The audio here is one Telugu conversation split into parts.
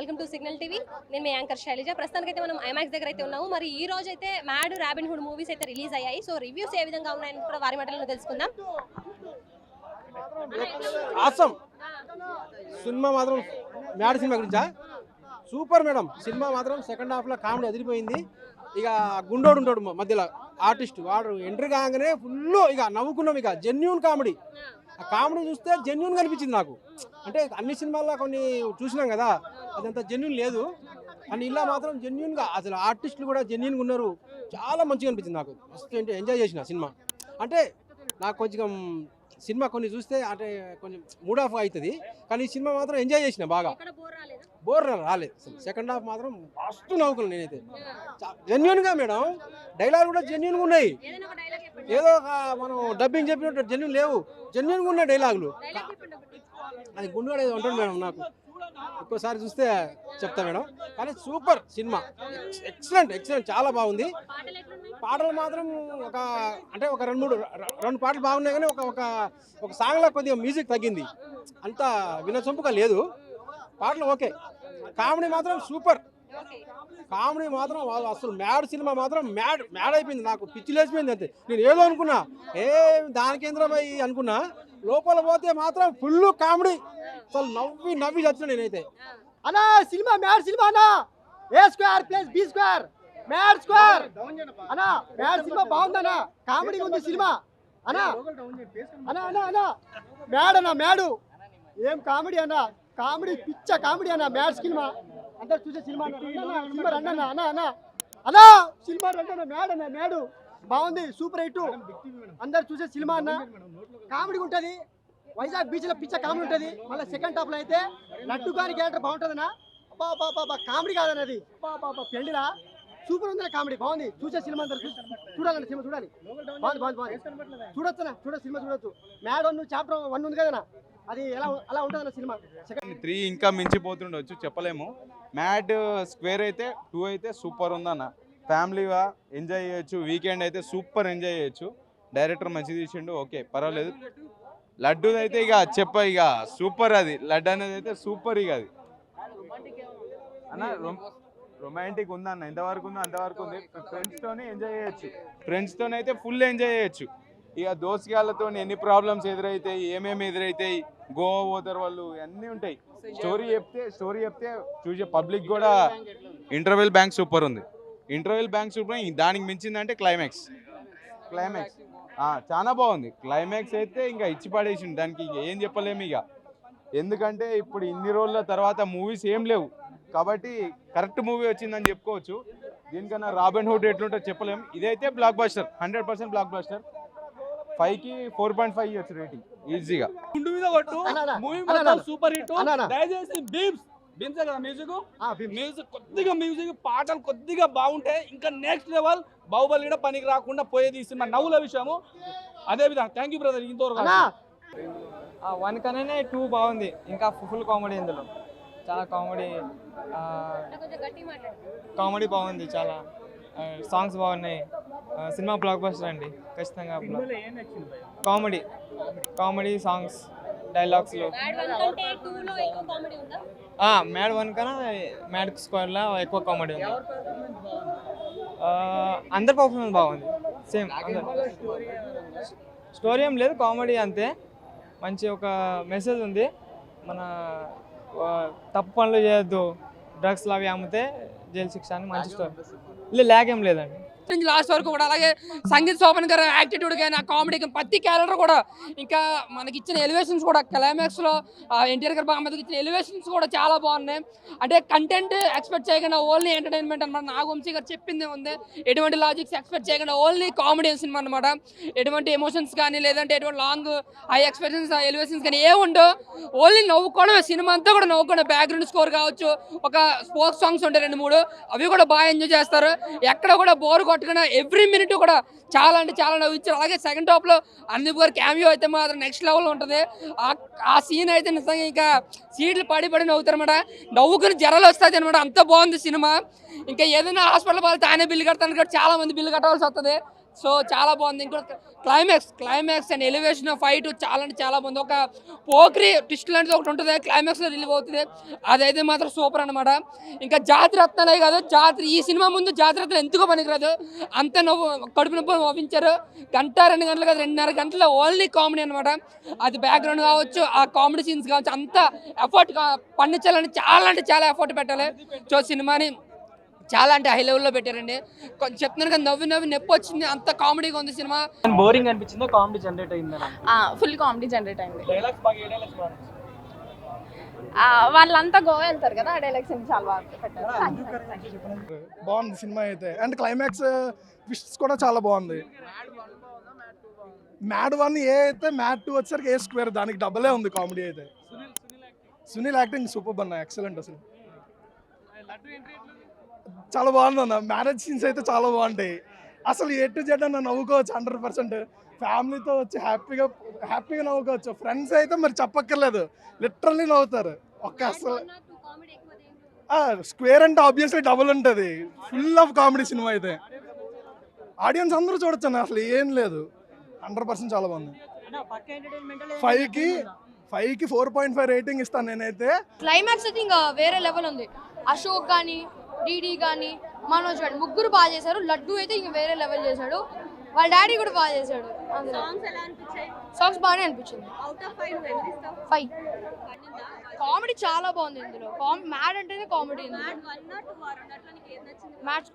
Welcome to signal TV. నేను మీ యాంకర్ శైలజ. ప్రస్తుతానికి అయితే మనం ఐమాక్స్ దగ్గర అయితే ఉన్నాము. మరి ఈ రోజు అయితే మ్యాడ్, రాబిన్ హుడ్ మూవీస్ అయితే రిలీజ్ అయ్యాయి. సో రివ్యూస్ ఏ విధంగా ఉన్నాయని కూడా వారి మాటలను తెలుసుకుందాం. ఆసం సినిమా మాత్రం మ్యాడ్ సినిమా గురించా సూపర్ మేడం. సినిమా మాత్రం సెకండ్ హాఫ్ లో కామెడీ అదిరిపోయింది. ఇక గుండోడు ఉంటాడు మధ్యలో ఆర్టిస్ట్, వాడు ఎంట్రీ కాగానే ఫుల్ ఇక నవ్వుకున్నాం. ఇక జెన్యూన్ కామెడీ, ఆ కామెడీ చూస్తే జెన్యూన్ అనిపించింది నాకు. అంటే అన్ని సినిమాల్లో కొన్ని చూసినాం కదా, అదంతా జెన్యూన్ లేదు అని ఇలా మాత్రం జెన్యూన్గా అసలు ఆర్టిస్టులు కూడా జెన్యూన్గా ఉన్నారు. చాలా మంచిగా అనిపించింది నాకు. మస్తు ఎంజాయ్ చేసిన సినిమా. అంటే నాకు కొంచెం సినిమా కొన్ని చూస్తే అంటే కొంచెం మూడ్ ఆఫ్ అవుతుంది, కానీ ఈ సినిమా మాత్రం ఎంజాయ్ చేసిన బాగా. బోర్ రాలేదు. సెకండ్ హాఫ్ మాత్రం ఫస్ట్ నవ్వుకున్నాను నేనైతే జెన్యూన్గా మేడం. డైలాగ్ కూడా జెన్యూన్గా ఉన్నాయి. ఏదో మనం డబ్బింగ్ చెప్పినట్టు జెన్యూన్ లేవు, జెన్యూన్గా ఉన్నాయి డైలాగులు. అది గుండె ఉంటుంది మేడం. నాకు ఒక్కోసారి చూస్తే చెప్తా మేడం. కానీ సూపర్ సినిమా, ఎక్సలెంట్ ఎక్సలెంట్, చాలా బాగుంది. పాటలు మాత్రం ఒక రెండు పాటలు బాగున్నాయి, కానీ ఒక సాంగ్లో కొద్దిగా మ్యూజిక్ తగ్గింది, అంత వినసొంపుగా లేదు. పాటలు ఓకే. కామెడీ మాత్రం సూపర్. కామెడీ మాత్రం అసలు మ్యాడ్ సినిమా మాత్రం మ్యాడ్ అయిపోయింది. నాకు పిచ్చి లేచిపోయింది. అంతే, నేను ఏదో అనుకున్నా, దానికేంద్రమై అనుకున్నా, లోపల పోతే మాత్రం ఫుల్ కామెడీ. అసలు నవ్వి చచ్చిన నేనైతే. అన్నా సినిమా మ్యాడ్ సినిమా అన్నా. A square plus B square mad square అన్నా. మ్యాడ్ సినిమా బాగుందన్నా, కామెడీ ఉంది సినిమా అన్నా. అన్నా అన్నా అన్నా మ్యాడ్ అన్నా, మ్యాడు ఏం కామెడీ అన్నా, కామెడీ పిచ్చ కామెడీ అన్నా. మ్యాడ్ సినిమా అందరు చూసే సినిమా సినిమా రండి అన్న అన్నా అన్నా అన్నా సినిమా రండి అన్న. మ్యాడ్ అన్న, మ్యాడు బాగుంది, సూపర్ హిట్, అందరు చూసే సినిమా అన్న. కామెడీ ఉంటుంది, వైజాగ్ బీచ్ లో పిచ్చ కామెడీ ఉంటుంది. మళ్ళీ సెకండ్ హాఫ్ లో అయితే లడ్డు గారి క్యారెక్టర్ బాగుంటుందన్నా. బాబా కామెడీ కాదన్నది, బాబా పెళ్లిరా సూపర్ ఉంది కామెడీ, బాగుంది. చూసే సినిమా అందరు చూడాలండి, సినిమా చూడాలి. బాగుంది చూడొచ్చు సినిమా చూడొచ్చు. మ్యాడ్ 1 చాప్టర్ 1 ఉంది కదన్నా, అది అలా ఉంటుందన్న సినిమా. 3 ఇంకా మించిపోతుండొచ్చు, చెప్పలేము. మ్యాడ్ స్క్వేర్ అయితే 2 అయితే సూపర్ ఉందన్న. ఫ్యామిలీగా ఎంజాయ్ చేయొచ్చు. వీకెండ్ అయితే సూపర్ ఎంజాయ్ చేయొచ్చు. డైరెక్టర్ మంచి తీసిండు, ఓకే పర్వాలేదు. లడ్డు అయితే ఇక సూపర్. అది లడ్డు అనేది అయితే సూపర్. ఇక అది అన్న రొమాంటిక్ ఉందన్న. ఎంతవరకు ఉందో అంతవరకు ఉంది. ఫ్రెండ్స్తోనే ఎంజాయ్ చేయొచ్చు. ఫ్రెండ్స్తోనే అయితే ఫుల్ ఎంజాయ్ చేయొచ్చు. ఇక దోస్తుగాళ్ళతో ఎన్ని ప్రాబ్లమ్స్ ఎదురైతాయి, ఏమేమి ఎదురైతాయి, గోవా పోతారు వాళ్ళు, అన్నీ ఉంటాయి. స్టోరీ చెప్తే చూసే పబ్లిక్ కూడా ఇంటర్వెల్ బ్యాంక్ సూపర్ ఉంది. Interval bank super. దానికి మించిందంటే క్లైమాక్స్ చాలా బాగుంది. క్లైమాక్స్ అయితే ఇంకా ఇచ్చి పడేసింది. దానికి ఏం చెప్పలేము ఇక. ఎందుకంటే ఇప్పుడు ఇన్ని రోజుల తర్వాత మూవీస్ ఏం లేవు కాబట్టి కరెక్ట్ మూవీ వచ్చిందని చెప్పుకోవచ్చు. దీనికన్నా రాబిన్ హుడ్ ఎట్లుంటో చెప్పలేము. ఇదైతే బ్లాక్ బస్టర్, 100% బ్లాక్ బస్టర్. 5కి 4.5 ఇవ్వచ్చు రేటింగ్ ఈజీగా. గుండు మీద కొట్టు మూవీ మొత్తం సూపర్ హిట్. దయచేసి బీమ్సే కదా మ్యూజిక్ కొద్దిగా పాటలు కొద్దిగా బాగుంటాయి. ఇంకా నెక్స్ట్ లెవెల్. బాహుబలి కూడా పనికి రాకుండా పోయేది ఈ సినిమా. నవ్వుల విషయము అదే విధంగా. Thank you brother. ఇంతవరకు 1 కన్నా 2 బాగుంది. ఇంకా ఫుల్ కామెడీ, ఇందులో చాలా కామెడీ బాగుంది. చాలా సాంగ్స్ బాగున్నాయి. సినిమా బ్లాక్ బస్టర్ అండి ఖచ్చితంగా. కామెడీ సాంగ్స్, డైలాగ్స్లో మ్యాడ్ 1 కన్నా మ్యాడ్ స్క్వేర్లో ఎక్కువ కామెడీ ఉంది. అందరి పర్ఫార్మెన్స్ బాగుంది. సేమ్ స్టోరీ ఏం లేదు, కామెడీ అంతే. మంచి ఒక మెసేజ్ ఉంది. మన తప్పు పనులు చేయొద్దు, డ్రగ్స్లు అవి అమ్మితే జైలు శిక్ష అని మంచి స్టోరీ. ల్యాగ్ ఏం లేదండి. లాస్ట్ వరకు కూడా. అలాగే సంగీత్ శోభన్ గారు యాటిట్యూడ్ కానీ, కామెడీ కానీ, ప్రతి క్యారెక్టర్ కూడా, ఇంకా మనకి ఇచ్చిన ఎలివేషన్స్ కూడా, క్లైమాక్స్లో ఎన్టీఆర్ గారు బాగా ఇచ్చిన ఎలివేషన్స్ కూడా చాలా బాగున్నాయి. అంటే కంటెంట్ ఎక్స్పెక్ట్ చేయకుండా ఓన్లీ ఎంటర్టైన్మెంట్ అనమాట. నాగవంశీ గారు చెప్పిందే ఉంది. ఎటువంటి లాజిక్స్ ఎక్స్పెక్ట్ చేయకుండా ఓన్లీ కామెడీ సినిమా అనమాట. ఎటువంటి ఎమోషన్స్ కానీ, లేదంటే ఎటువంటి లాంగ్ హై ఎక్స్పెక్టేషన్స్, ఎలివేషన్స్ కానీ ఏముండో, ఓన్లీ నవ్వుకోవడం. సినిమా అంతా కూడా నవ్వుకోవడం. బ్యాక్గ్రౌండ్ స్కోర్ కావచ్చు, ఒక స్పోక్ సాంగ్స్ ఉంటాయి 2-3, అవి కూడా బాగా ఎంజాయ్ చేస్తారు. ఎక్కడ కూడా బోర్ కొట్టుకున్న ఎవ్రీ మినిట్ కూడా చాలా అంటే చాలా నవ్వించారు. అలాగే సెకండ్ హాఫ్ లో అనుదీప్ గారు క్యామియో అయితే మాత్రం నెక్స్ట్ లెవెల్ ఉంటుంది. ఆ సీన్ అయితే నిజంగా ఇంకా సీట్లు పడి నవ్వుతారు అనమాట. నవ్వుకుని జరాలు వస్తుంది అనమాట. అంత బాగుంది సినిమా. ఇంకా ఏదైనా హాస్పిటల్ వాళ్ళు తానే బిల్లు కడతాను, చాలా మంది బిల్లు కట్టవలసి వస్తుంది. సో చాలా బాగుంది. ఇంకో క్లైమాక్స్ అండ్ ఎలివేషన్ ఫైట్ చాలా అంటే చాలా బాగుంది. ఒక పోక్రీ ట్విస్ట్ లాంటిది ఒకటి ఉంటుంది క్లైమాక్స్లో రిలీవ్ అవుతుంది, అదైతే మాత్రం సూపర్ అనమాట. ఇంకా జాతిరత్నాలే కాదు, ఈ సినిమా ముందు జాతిరత్నాలు ఎందుకో పనికిరాదు, అంత కడుపు నొప్పి నవ్వించారు. 2 గంటలు కాదు 2.5 గంటల ఓన్లీ కామెడీ అనమాట. అది బ్యాక్గ్రౌండ్ కావచ్చు, ఆ కామెడీ సీన్స్ కావచ్చు, అంత ఎఫర్ట్ పండించాలని చాలా అంటే చాలా ఎఫర్ట్ పెట్టాలి. సో సినిమాని చాలా అంటే హై లెవెల్లో పెట్టారండి. చెప్తున్నాను కదా, నవ్వి నొప్పి వచ్చింది, అంత కామెడీగా ఉంది సినిమా. బోరింగ్ అనిపించిందా, కామెడీ జనరేట్ అయిందా? ఫుల్ కామెడీ జనరేట్ అయింది. డైలాగ్స్ బాగా ఏ డైలాగ్స్ బాగా వాళ్ళంతా గోవా వెళ్తారు కదా, ఆ డైలాగ్స్ చాలా బాగా పెట్టారు. బాగుంది సినిమా అయితే, అండ్ క్లైమాక్స్ ట్విస్ట్స్ కూడా చాలా బాగుంది. మ్యాడ్ 1 ఏ అయితే మ్యాడ్ 2 వచ్చేసరికి ఏ స్క్వేర్, దానికి డబలే ఉంది కామెడీ అయితే. సునీల్ యాక్టింగ్ సూపర్ అన్న, ఎక్సలెంట్ అసలు. చాలా బాగుంది అన్న, మ్యారేజ్ సీన్స్ అయితే చాలా బాగుంటాయి అసలు. ఏ టు జెడ్ అన్న నవ్వుకోవచ్చు 100%. ఫ్యామిలీతో వచ్చి హ్యాపీగా నవ్వుకోవచ్చు. ఫ్రెండ్స్ అయితే మరి చెప్పక్కర్లేదు, లిటరల్లీ నవ్వుతారు. ఒక్క అసలు స్క్వేర్ అంటే ఆబ్వియస్లీ డబుల్ ఉంటుంది. ఫుల్ ఆఫ్ కామెడీ సినిమా అయితే, ఆడియన్స్ అందరూ చూడొచ్చు అన్న, అసలు ఏం లేదు. 100% చాలా బాగుంది. 5కి 4.5 రేటింగ్ ఇస్తాను నేనైతే. క్లైమాక్స్ అయితే ఇంకా వేరే లెవెల్ ఉంది. అశోక్ కానీ, డీడీ కానీ, మనోజ్ కానీ ముగ్గురు బాగా చేశారు. లడ్డు అయితే ఇంకా వేరే లెవెల్ చేశాడు. వాళ్ళ డాడీ కూడా బాగా చేశాడు. సాంగ్స్ బాగానే అనిపించింది. 5. కామెడీ చాలా బాగుంది ఇందులో. మ్యాడ్ అంటేనే కామెడీ. మ్యాచ్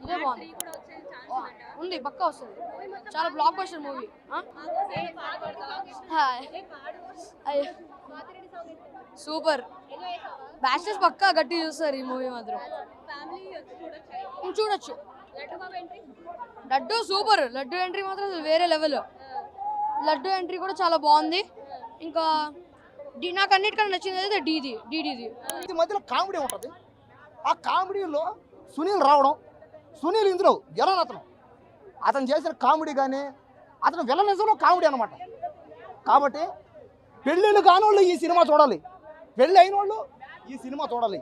ఇదే బాగుంది, ఉంది పక్కా వస్తుంది. చాలా blockbuster movie. Super. Batches పక్కా గట్టి చూస్తారు ఈ మూవీ మాత్రం. చూడొచ్చు. లడ్డు సూపర్. లడ్డు ఎంట్రీ మాత్రం వేరే లెవెల్. లడ్డు ఎంట్రీ కూడా చాలా బాగుంది. ఇంకా నాకు అన్నిటికన్నా నచ్చింది అయితే డీడీది. ఈ మధ్యలో కామెడీ ఉంటుంది. ఆ కామెడీలో సునీల్ రావడం, సునీల్ ఇందులో విలన్. అతను చేసిన కామెడీ కానీ, అతను విలనిజంలో కామెడీ అనమాట. కాబట్టి పెళ్ళిళ్ళు కానోళ్ళు ఈ సినిమా చూడాలి, పెళ్ళి అయిన వాళ్ళు ఈ సినిమా చూడాలి,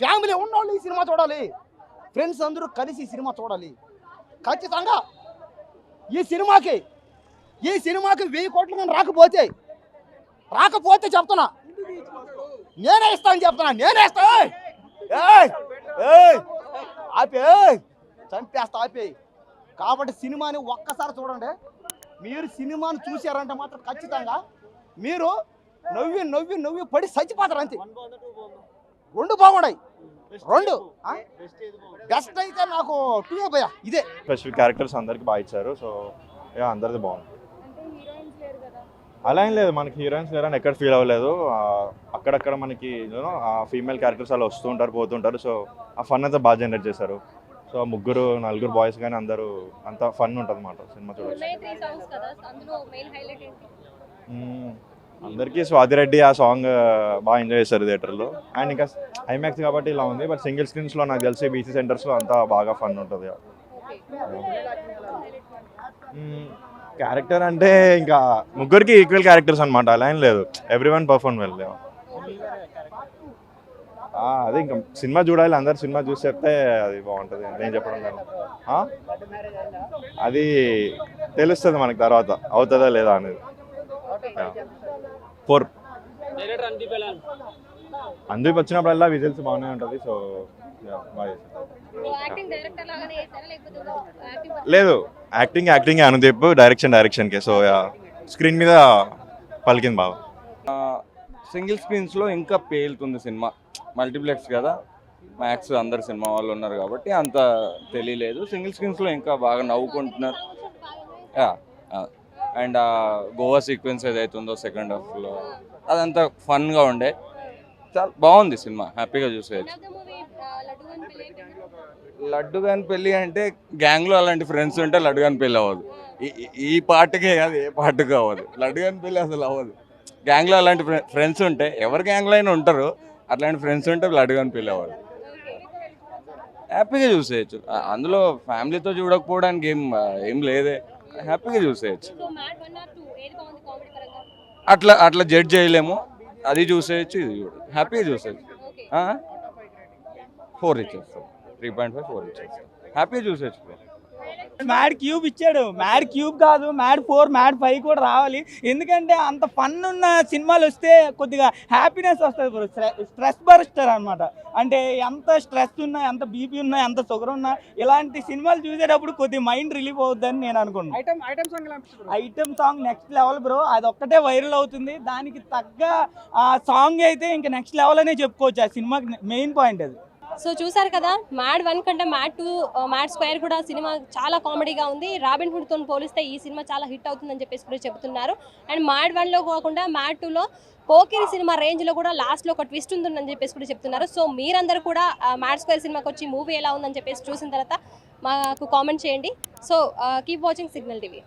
ఫ్యామిలీ ఉన్నోళ్ళు ఈ సినిమా చూడాలి, ఫ్రెండ్స్ అందరూ కలిసి ఈ సినిమా చూడాలి. ఖచ్చితంగా ఈ సినిమాకి 1000 కోట్లు కానీ రాకపోతే చెప్తున్నా, నేనే ఇస్తాను చెప్తున్నా, నేనే ఇస్తా. ఆపే చంపేస్తా, ఆపే. కాబట్టి సినిమాని ఒక్కసారి చూడండి. మీరు సినిమాని చూసారంటే మాత్రం ఖచ్చితంగా మీరు నవ్వి పడి చచ్చిపోతారు అంతే. 2 బాగున్నాయి. 2 బెస్ట్ అయితే నాకు 2 భయ్యా. ఇదే స్పెసిఫిక్ క్యారెక్టర్స్ అందరికి బాగా ఇచ్చారు. సో అందరిది బాగుంది. అలా ఏం లేదు, మనకి హీరోయిన్స్ లేరని ఎక్కడ ఫీల్ అవ్వలేదు. అక్కడక్కడ మనకి ఫీమేల్ క్యారెక్టర్స్ అలా వస్తూ ఉంటారు, పోతుంటారు. సో ఆ ఫన్ అంతా బాగా జనరేట్ చేశారు. సో 3-4 బాయ్స్ కానీ అందరూ అంత ఫన్ ఉంటుంది అన్నమాట సినిమా చూడవచ్చు. అందరికీ స్వాతిరెడ్డి ఆ సాంగ్ బాగా ఎంజాయ్ చేశారు థియేటర్లో. అండ్ ఇంకా ఐమాక్స్ కాబట్టి ఇలా ఉంది. బట్ సింగిల్ స్క్రీన్స్లో నాకు తెలిసి బీసీ సెంటర్స్లో అంతా బాగా ఫన్ ఉంటుంది. క్యారెక్టర్ అంటే ఇంకా 3కి ఈక్వల్ క్యారెక్టర్స్ అనమాట, అలా ఏం లేదు. Everyone perform well. అదే ఇంకా సినిమా చూడాలి, అందరు సినిమా చూసి చెప్తే అది బాగుంటుంది. నేను చెప్పడం లేదు, అది తెలుస్తుంది మనకి తర్వాత అవుతుందా లేదా అనేది. 4 అందరికి వచ్చినప్పుడల్లా విజిల్స్ బాగానే ఉంటుంది. సో బాగా లేదు, యాక్టింగ్ అనుదీప్, డైరెక్షన్కే. సో స్క్రీన్ మీద పలికింది బాగా. సింగిల్ స్క్రీన్స్లో ఇంకా పేలుతుంది సినిమా. మల్టీప్లెక్స్ కదా, మ్యాక్స్ అందరు సినిమా వాళ్ళు ఉన్నారు కాబట్టి అంత తెలియలేదు. సింగిల్ స్క్రీన్స్లో ఇంకా బాగా నవ్వుకుంటున్నారు. అండ్ గోవా సీక్వెన్స్ ఏదైతుందో సెకండ్ హాఫ్లో అదంతా ఫన్గా ఉండే. చాలా బాగుంది సినిమా, హ్యాపీగా చూసేయచ్చు. లడ్డు గాని పెళ్ళి అంటే గ్యాంగ్లో అలాంటి ఫ్రెండ్స్ ఉంటే లడ్డు గాని పెళ్ళి అవ్వదు. ఈ పాటకే కాదు, ఏ పాటకు అవ్వదు. లడ్డు గాని పెళ్ళి అసలు అవ్వదు. గ్యాంగ్లో అలాంటి ఫ్రెండ్స్ ఉంటే, ఎవరి గ్యాంగ్లో అయినా ఉంటారు, అట్లాంటి ఫ్రెండ్స్ ఉంటే లడ్డు గాని పెళ్ళి అవ్వదు. హ్యాపీగా చూసేయచ్చు. అందులో ఫ్యామిలీతో చూడకపోవడానికి ఏం లేదే, హ్యాపీగా చూసేయచ్చు. అట్లా జడ్జ్ చేయలేము. అది చూసేయచ్చు, ఇది చూడ హ్యాపీగా చూసేయచ్చు. 4 ఇచ్చేస్తాం, 3.5 4 ఇచ్చేస్తాం, హ్యాపీగా చూసేయచ్చు. మ్యాడ్ క్యూబ్ ఇచ్చాడు. మ్యాడ్ క్యూబ్ కాదు, మ్యాడ్ 4, మ్యాడ్ 5 కూడా రావాలి. ఎందుకంటే అంత ఫన్ ఉన్న సినిమాలు వస్తే కొద్దిగా హ్యాపీనెస్ వస్తుంది బ్రో. స్ట్రెస్ బరుస్తారు అనమాట. అంటే ఎంత స్ట్రెస్ ఉన్నా, ఎంత బీపీ ఉన్నా, ఎంత షుగర్ ఉన్నా ఇలాంటి సినిమాలు చూసేటప్పుడు కొద్దిగా మైండ్ రిలీఫ్ అవుతుందని నేను అనుకున్నాను. Item song next level bro. అది ఒక్కటే వైరల్ అవుతుంది. దానికి తగ్గ సాంగ్ అయితే ఇంకా నెక్స్ట్ లెవెల్ అనే చెప్పుకోవచ్చు. ఆ సినిమాకి మెయిన్ పాయింట్ అది. సో చూసారు కదా, మ్యాడ్ 1 కంటే మ్యాడ్ 2, మ్యాడ్ స్క్వేర్ కూడా సినిమా చాలా కామెడీగా ఉంది. రాబిన్ హుడ్తో పోలిస్తే ఈ సినిమా చాలా హిట్ అవుతుందని చెప్పేసి కూడా చెబుతున్నారు. అండ్ మ్యాడ్ 1లో కాకుండా మ్యాడ్ 2లో పోకిరి సినిమా రేంజ్లో కూడా లాస్ట్లో ఒక ట్విస్ట్ ఉంటుందని చెప్పేసి కూడా చెప్తున్నారు. సో మీరందరూ కూడా మ్యాడ్ స్క్వేర్ సినిమాకి వచ్చి మూవీ ఎలా ఉందని చెప్పేసి చూసిన తర్వాత మాకు కామెంట్ చేయండి. So keep watching signal TV.